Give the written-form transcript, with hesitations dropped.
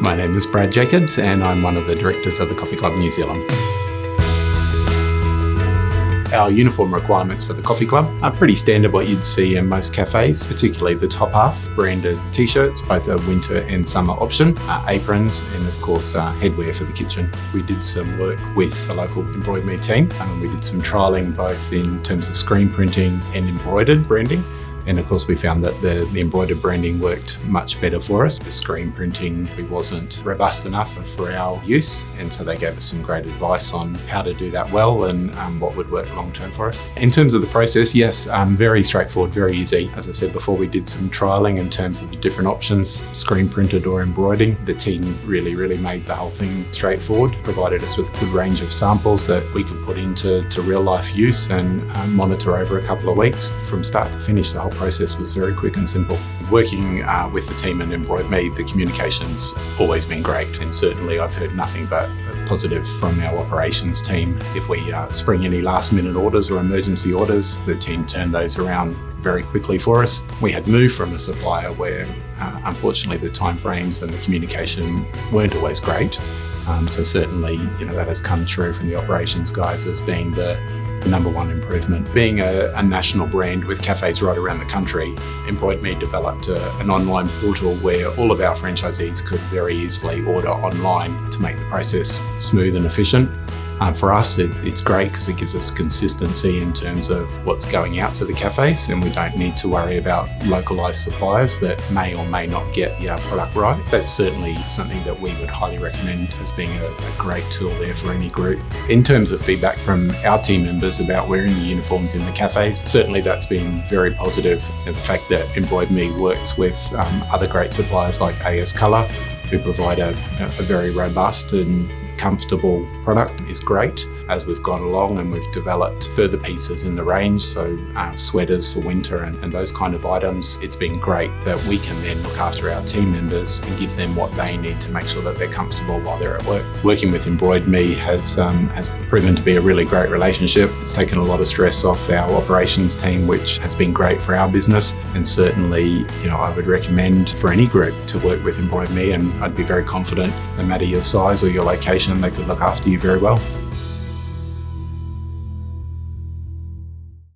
My name is Brad Jacobs and I'm one of the directors of the Coffee Club New Zealand. Our uniform requirements for the Coffee Club are pretty standard what you'd see in most cafes, particularly the top half, branded t-shirts, both a winter and summer option, aprons and of course headwear for the kitchen. We did some work with the local EmbroidMe team and we did some trialling both in terms of screen printing and embroidered branding. And of course we found that the embroidered branding worked much better for us. The screen printing wasn't robust enough for our use, and so they gave us some great advice on how to do that well and what would work long term for us. In terms of the process, yes, very straightforward, very easy. As I said before, we did some trialling in terms of the different options, screen printed or embroidering. The team really made the whole thing straightforward, provided us with a good range of samples that we could put into real life use and monitor over a couple of weeks. From start to finish, the whole process was very quick and simple. Working with the team in EmbroidMe, the communication's always been great, and certainly I've heard nothing but positive from our operations team. If we spring any last minute orders or emergency orders, the team turned those around very quickly for us. We had moved from a supplier where unfortunately the timeframes and the communication weren't always great. So certainly, that has come through from the operations guys as being the number one improvement. Being a national brand with cafes right around the country, EmbroidMe developed an online portal where all of our franchisees could very easily order online to make the process smooth and efficient. For us, it's great because it gives us consistency in terms of what's going out to the cafes, and we don't need to worry about localised suppliers that may or may not get the product right. That's certainly something that we would highly recommend as being a great tool there for any group. In terms of feedback from our team members about wearing the uniforms in the cafes, certainly that's been very positive. And the fact that EmbroidMe works with other great suppliers like AS Colour, who provide a very robust and comfortable product, is great. As we've gone along and we've developed further pieces in the range, so sweaters for winter and those kind of items, it's been great that we can then look after our team members and give them what they need to make sure that they're comfortable while they're at work. Working with EmbroidMe has proven to be a really great relationship. It's taken a lot of stress off our operations team, which has been great for our business, and certainly I would recommend for any group to work with EmbroidMe, and I'd be very confident no matter your size or your location, they could look after you very well.